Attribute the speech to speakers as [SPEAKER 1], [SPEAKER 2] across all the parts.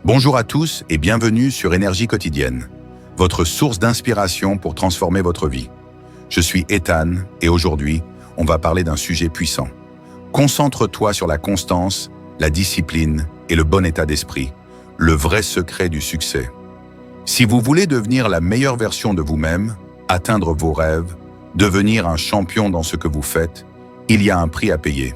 [SPEAKER 1] Bonjour à tous et bienvenue sur Énergie quotidienne, votre source d'inspiration pour transformer votre vie. Je suis Ethan et aujourd'hui, on va parler d'un sujet puissant. Concentre-toi sur la constance, la discipline et le bon état d'esprit, le vrai secret du succès. Si vous voulez devenir la meilleure version de vous-même, atteindre vos rêves, devenir un champion dans ce que vous faites, il y a un prix à payer.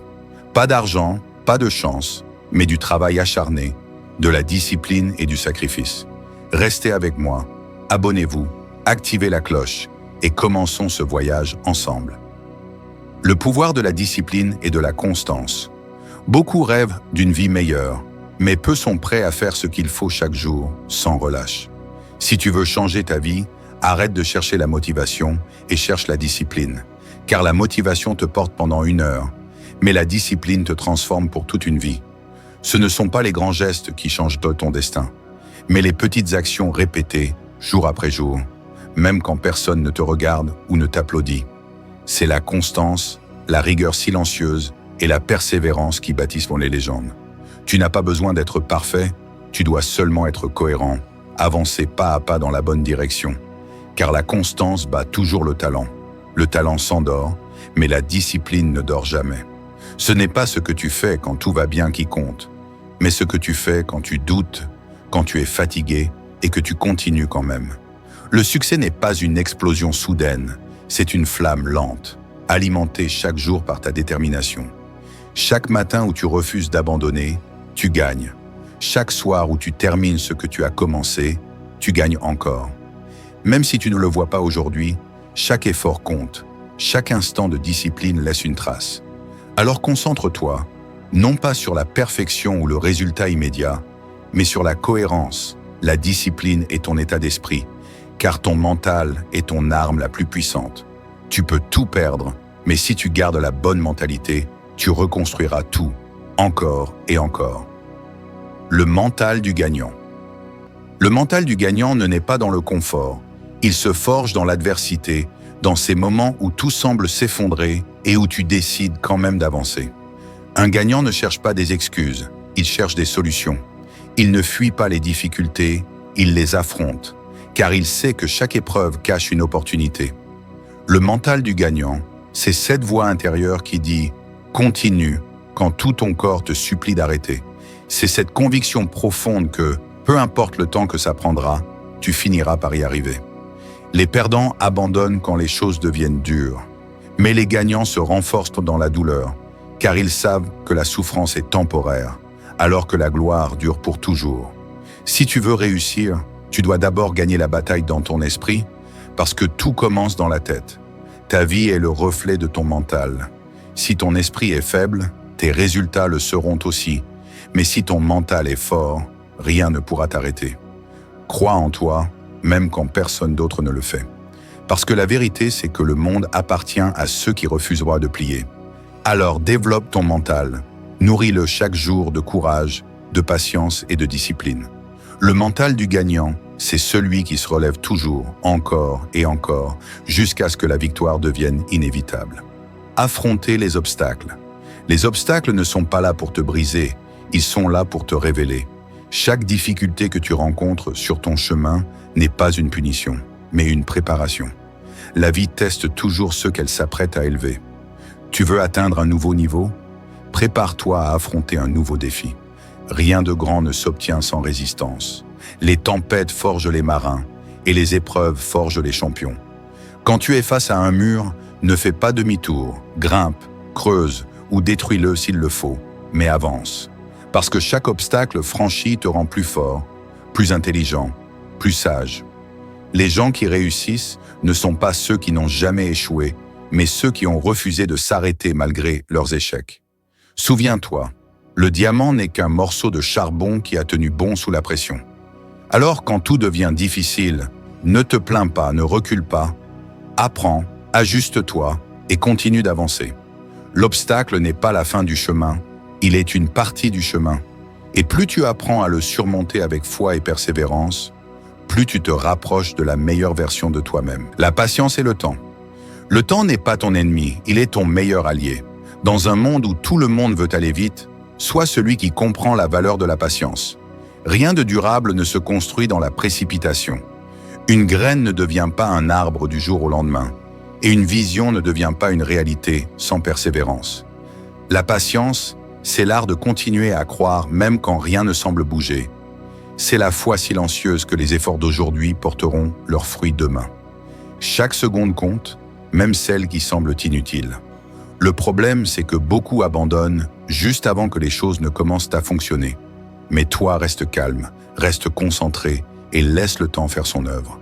[SPEAKER 1] Pas d'argent, pas de chance, mais du travail acharné, de la discipline et du sacrifice. Restez avec moi, abonnez-vous, activez la cloche et commençons ce voyage ensemble. Le pouvoir de la discipline et de la constance. Beaucoup rêvent d'une vie meilleure, mais peu sont prêts à faire ce qu'il faut chaque jour, sans relâche. Si tu veux changer ta vie, arrête de chercher la motivation et cherche la discipline, car la motivation te porte pendant 1 heure, mais la discipline te transforme pour toute une vie. Ce ne sont pas les grands gestes qui changent ton destin, mais les petites actions répétées, jour après jour, même quand personne ne te regarde ou ne t'applaudit. C'est la constance, la rigueur silencieuse et la persévérance qui bâtissent les légendes. Tu n'as pas besoin d'être parfait, tu dois seulement être cohérent, avancer pas à pas dans la bonne direction. Car la constance bat toujours le talent. Le talent s'endort, mais la discipline ne dort jamais. Ce n'est pas ce que tu fais quand tout va bien qui compte, mais ce que tu fais quand tu doutes, quand tu es fatigué et que tu continues quand même. Le succès n'est pas une explosion soudaine, c'est une flamme lente, alimentée chaque jour par ta détermination. Chaque matin où tu refuses d'abandonner, tu gagnes. Chaque soir où tu termines ce que tu as commencé, tu gagnes encore. Même si tu ne le vois pas aujourd'hui, chaque effort compte. Chaque instant de discipline laisse une trace. Alors concentre-toi, non pas sur la perfection ou le résultat immédiat, mais sur la cohérence, la discipline et ton état d'esprit, car ton mental est ton arme la plus puissante. Tu peux tout perdre, mais si tu gardes la bonne mentalité, tu reconstruiras tout, encore et encore. Le mental du gagnant. Le mental du gagnant ne naît pas dans le confort. Il se forge dans l'adversité, dans ces moments où tout semble s'effondrer et où tu décides quand même d'avancer. Un gagnant ne cherche pas des excuses, il cherche des solutions. Il ne fuit pas les difficultés, il les affronte, car il sait que chaque épreuve cache une opportunité. Le mental du gagnant, c'est cette voix intérieure qui dit « Continue » quand tout ton corps te supplie d'arrêter. C'est cette conviction profonde que, peu importe le temps que ça prendra, tu finiras par y arriver. Les perdants abandonnent quand les choses deviennent dures, mais les gagnants se renforcent dans la douleur, car ils savent que la souffrance est temporaire, alors que la gloire dure pour toujours. Si tu veux réussir, tu dois d'abord gagner la bataille dans ton esprit, parce que tout commence dans la tête. Ta vie est le reflet de ton mental. Si ton esprit est faible, tes résultats le seront aussi, mais si ton mental est fort, rien ne pourra t'arrêter. Crois en toi, même quand personne d'autre ne le fait. Parce que la vérité, c'est que le monde appartient à ceux qui refuseront de plier. Alors développe ton mental, nourris-le chaque jour de courage, de patience et de discipline. Le mental du gagnant, c'est celui qui se relève toujours, encore et encore, jusqu'à ce que la victoire devienne inévitable. Affronter les obstacles. Les obstacles ne sont pas là pour te briser, ils sont là pour te révéler. Chaque difficulté que tu rencontres sur ton chemin n'est pas une punition, mais une préparation. La vie teste toujours ceux qu'elle s'apprête à élever. Tu veux atteindre un nouveau niveau? Prépare-toi à affronter un nouveau défi. Rien de grand ne s'obtient sans résistance. Les tempêtes forgent les marins et les épreuves forgent les champions. Quand tu es face à un mur, ne fais pas demi-tour, grimpe, creuse ou détruis-le s'il le faut, mais avance. Parce que chaque obstacle franchi te rend plus fort, plus intelligent, plus sage. Les gens qui réussissent ne sont pas ceux qui n'ont jamais échoué, mais ceux qui ont refusé de s'arrêter malgré leurs échecs. Souviens-toi, le diamant n'est qu'un morceau de charbon qui a tenu bon sous la pression. Alors quand tout devient difficile, ne te plains pas, ne recule pas, apprends, ajuste-toi et continue d'avancer. L'obstacle n'est pas la fin du chemin, il est une partie du chemin. Et plus tu apprends à le surmonter avec foi et persévérance, plus tu te rapproches de la meilleure version de toi-même. La patience et le temps. Le temps n'est pas ton ennemi, il est ton meilleur allié. Dans un monde où tout le monde veut aller vite, sois celui qui comprend la valeur de la patience. Rien de durable ne se construit dans la précipitation. Une graine ne devient pas un arbre du jour au lendemain, et une vision ne devient pas une réalité sans persévérance. La patience, c'est l'art de continuer à croire même quand rien ne semble bouger. C'est la foi silencieuse que les efforts d'aujourd'hui porteront leurs fruits demain. Chaque seconde compte, même celles qui semblent inutiles. Le problème, c'est que beaucoup abandonnent juste avant que les choses ne commencent à fonctionner. Mais toi, reste calme, reste concentré et laisse le temps faire son œuvre.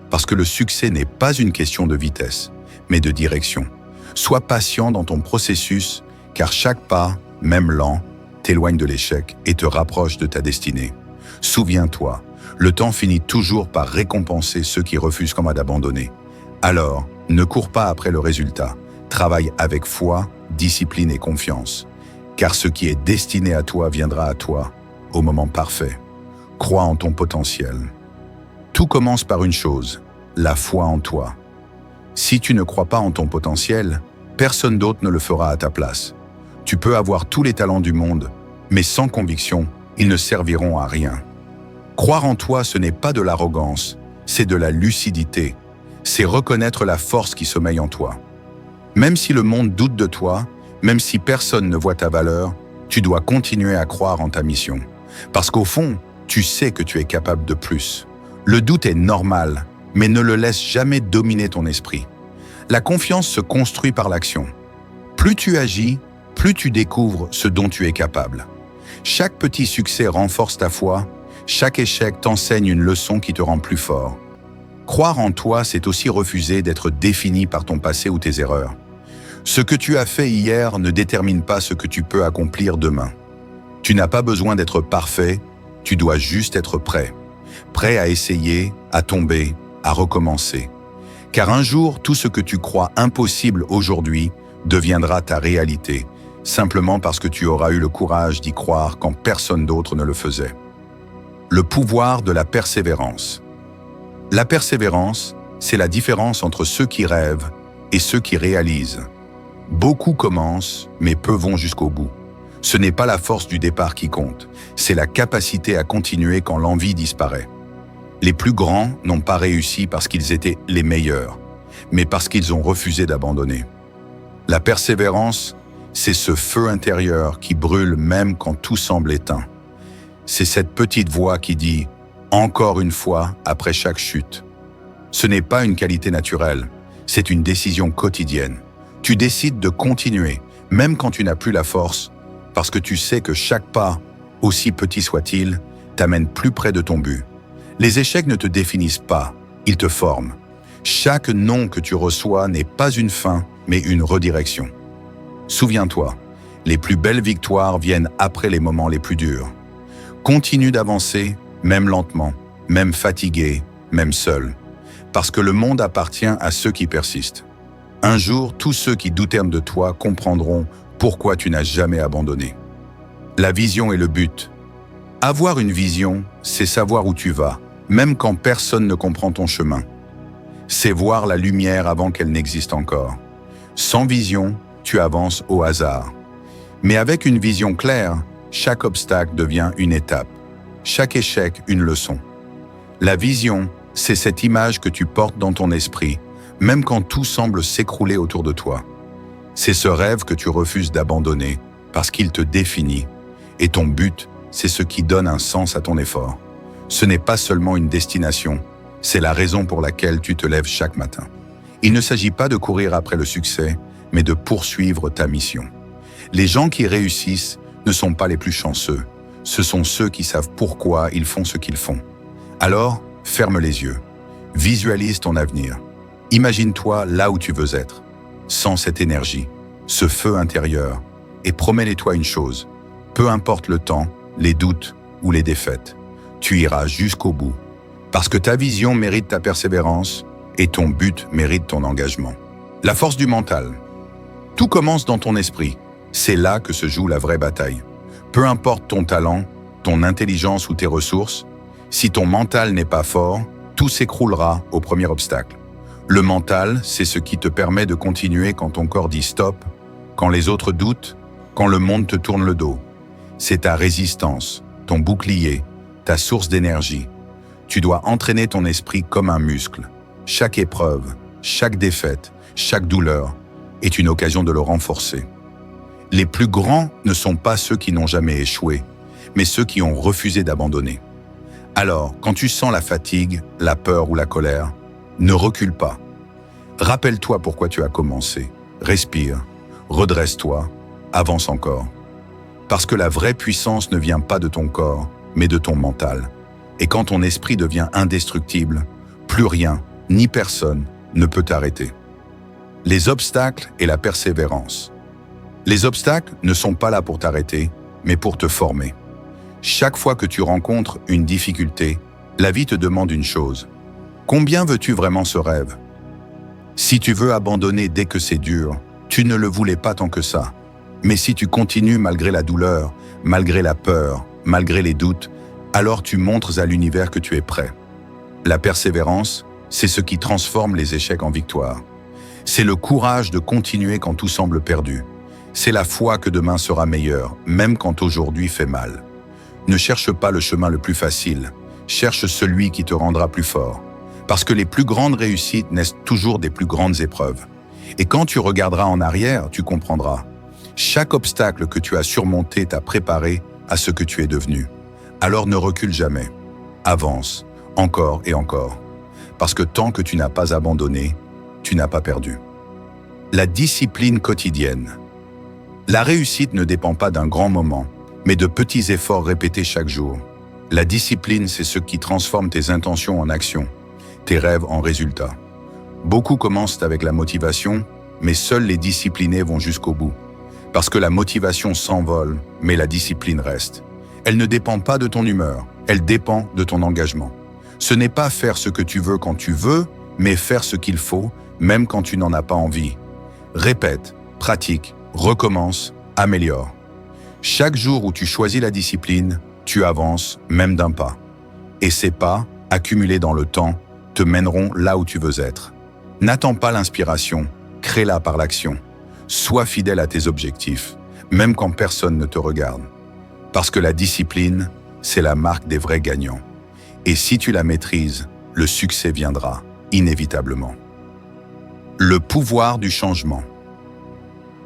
[SPEAKER 1] Parce que le succès n'est pas une question de vitesse, mais de direction. Sois patient dans ton processus, car chaque pas, même lent, t'éloigne de l'échec et te rapproche de ta destinée. Souviens-toi, le temps finit toujours par récompenser ceux qui refusent comme d'abandonner. Alors, ne cours pas après le résultat. Travaille avec foi, discipline et confiance. Car ce qui est destiné à toi viendra à toi au moment parfait. Crois en ton potentiel. Tout commence par une chose, la foi en toi. Si tu ne crois pas en ton potentiel, personne d'autre ne le fera à ta place. Tu peux avoir tous les talents du monde, mais sans conviction, ils ne serviront à rien. Croire en toi, ce n'est pas de l'arrogance, c'est de la lucidité. C'est reconnaître la force qui sommeille en toi. Même si le monde doute de toi, même si personne ne voit ta valeur, tu dois continuer à croire en ta mission. Parce qu'au fond, tu sais que tu es capable de plus. Le doute est normal, mais ne le laisse jamais dominer ton esprit. La confiance se construit par l'action. Plus tu agis, plus tu découvres ce dont tu es capable. Chaque petit succès renforce ta foi, chaque échec t'enseigne une leçon qui te rend plus fort. Croire en toi, c'est aussi refuser d'être défini par ton passé ou tes erreurs. Ce que tu as fait hier ne détermine pas ce que tu peux accomplir demain. Tu n'as pas besoin d'être parfait, tu dois juste être prêt. Prêt à essayer, à tomber, à recommencer. Car un jour, tout ce que tu crois impossible aujourd'hui deviendra ta réalité, simplement parce que tu auras eu le courage d'y croire quand personne d'autre ne le faisait. Le pouvoir de la persévérance. La persévérance, c'est la différence entre ceux qui rêvent et ceux qui réalisent. Beaucoup commencent, mais peu vont jusqu'au bout. Ce n'est pas la force du départ qui compte, c'est la capacité à continuer quand l'envie disparaît. Les plus grands n'ont pas réussi parce qu'ils étaient les meilleurs, mais parce qu'ils ont refusé d'abandonner. La persévérance, c'est ce feu intérieur qui brûle même quand tout semble éteint. C'est cette petite voix qui dit « encore une fois après chaque chute ». Ce n'est pas une qualité naturelle, c'est une décision quotidienne. Tu décides de continuer, même quand tu n'as plus la force, parce que tu sais que chaque pas, aussi petit soit-il, t'amène plus près de ton but. Les échecs ne te définissent pas, ils te forment. Chaque non que tu reçois n'est pas une fin, mais une redirection. Souviens-toi, les plus belles victoires viennent après les moments les plus durs. Continue d'avancer, même lentement, même fatigué, même seul. Parce que le monde appartient à ceux qui persistent. Un jour, tous ceux qui doutèrent de toi comprendront pourquoi tu n'as jamais abandonné. La vision est le but. Avoir une vision, c'est savoir où tu vas, même quand personne ne comprend ton chemin. C'est voir la lumière avant qu'elle n'existe encore. Sans vision, tu avances au hasard. Mais avec une vision claire, chaque obstacle devient une étape, chaque échec une leçon. La vision, c'est cette image que tu portes dans ton esprit, même quand tout semble s'écrouler autour de toi. C'est ce rêve que tu refuses d'abandonner parce qu'il te définit. Et ton but, c'est ce qui donne un sens à ton effort. Ce n'est pas seulement une destination, c'est la raison pour laquelle tu te lèves chaque matin. Il ne s'agit pas de courir après le succès, mais de poursuivre ta mission. Les gens qui réussissent ne sont pas les plus chanceux. Ce sont ceux qui savent pourquoi ils font ce qu'ils font. Alors, ferme les yeux. Visualise ton avenir. Imagine-toi là où tu veux être. Sens cette énergie, ce feu intérieur, et promets-toi une chose. Peu importe le temps, les doutes ou les défaites, tu iras jusqu'au bout. Parce que ta vision mérite ta persévérance et ton but mérite ton engagement. La force du mental. Tout commence dans ton esprit. C'est là que se joue la vraie bataille. Peu importe ton talent, ton intelligence ou tes ressources, si ton mental n'est pas fort, tout s'écroulera au premier obstacle. Le mental, c'est ce qui te permet de continuer quand ton corps dit stop, quand les autres doutent, quand le monde te tourne le dos. C'est ta résistance, ton bouclier, ta source d'énergie. Tu dois entraîner ton esprit comme un muscle. Chaque épreuve, chaque défaite, chaque douleur est une occasion de le renforcer. Les plus grands ne sont pas ceux qui n'ont jamais échoué, mais ceux qui ont refusé d'abandonner. Alors, quand tu sens la fatigue, la peur ou la colère, ne recule pas. Rappelle-toi pourquoi tu as commencé. Respire, redresse-toi, avance encore. Parce que la vraie puissance ne vient pas de ton corps, mais de ton mental. Et quand ton esprit devient indestructible, plus rien, ni personne, ne peut t'arrêter. Les obstacles et la persévérance. Les obstacles ne sont pas là pour t'arrêter, mais pour te former. Chaque fois que tu rencontres une difficulté, la vie te demande une chose. Combien veux-tu vraiment ce rêve? Si tu veux abandonner dès que c'est dur, tu ne le voulais pas tant que ça. Mais si tu continues malgré la douleur, malgré la peur, malgré les doutes, alors tu montres à l'univers que tu es prêt. La persévérance, c'est ce qui transforme les échecs en victoire. C'est le courage de continuer quand tout semble perdu. C'est la foi que demain sera meilleur, même quand aujourd'hui fait mal. Ne cherche pas le chemin le plus facile, cherche celui qui te rendra plus fort. Parce que les plus grandes réussites naissent toujours des plus grandes épreuves. Et quand tu regarderas en arrière, tu comprendras. Chaque obstacle que tu as surmonté t'a préparé à ce que tu es devenu. Alors ne recule jamais. Avance, encore et encore. Parce que tant que tu n'as pas abandonné, tu n'as pas perdu. La discipline quotidienne. La réussite ne dépend pas d'un grand moment, mais de petits efforts répétés chaque jour. La discipline, c'est ce qui transforme tes intentions en actions, tes rêves en résultats. Beaucoup commencent avec la motivation, mais seuls les disciplinés vont jusqu'au bout. Parce que la motivation s'envole, mais la discipline reste. Elle ne dépend pas de ton humeur, elle dépend de ton engagement. Ce n'est pas faire ce que tu veux quand tu veux, mais faire ce qu'il faut, même quand tu n'en as pas envie. Répète, pratique, recommence, améliore. Chaque jour où tu choisis la discipline, tu avances, même d'un pas. Et ces pas, accumulés dans le temps, te mèneront là où tu veux être. N'attends pas l'inspiration, crée-la par l'action. Sois fidèle à tes objectifs, même quand personne ne te regarde. Parce que la discipline, c'est la marque des vrais gagnants. Et si tu la maîtrises, le succès viendra, inévitablement. Le pouvoir du changement.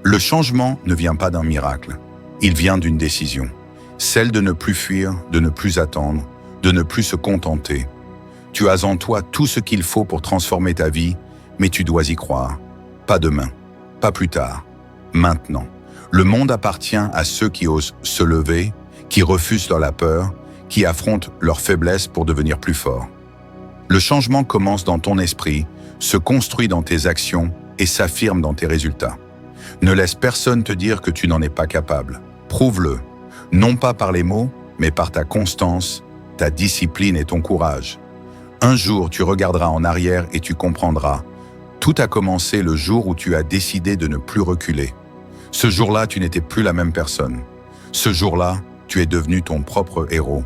[SPEAKER 1] Le changement ne vient pas d'un miracle. Il vient d'une décision. Celle de ne plus fuir, de ne plus attendre, de ne plus se contenter. Tu as en toi tout ce qu'il faut pour transformer ta vie, mais tu dois y croire. Pas demain, pas plus tard, maintenant. Le monde appartient à ceux qui osent se lever, qui refusent la peur, qui affrontent leurs faiblesses pour devenir plus forts. Le changement commence dans ton esprit, se construit dans tes actions et s'affirme dans tes résultats. Ne laisse personne te dire que tu n'en es pas capable. Prouve-le, non pas par les mots, mais par ta constance, ta discipline et ton courage. Un jour, tu regarderas en arrière et tu comprendras. Tout a commencé le jour où tu as décidé de ne plus reculer. Ce jour-là, tu n'étais plus la même personne. Ce jour-là, tu es devenu ton propre héros.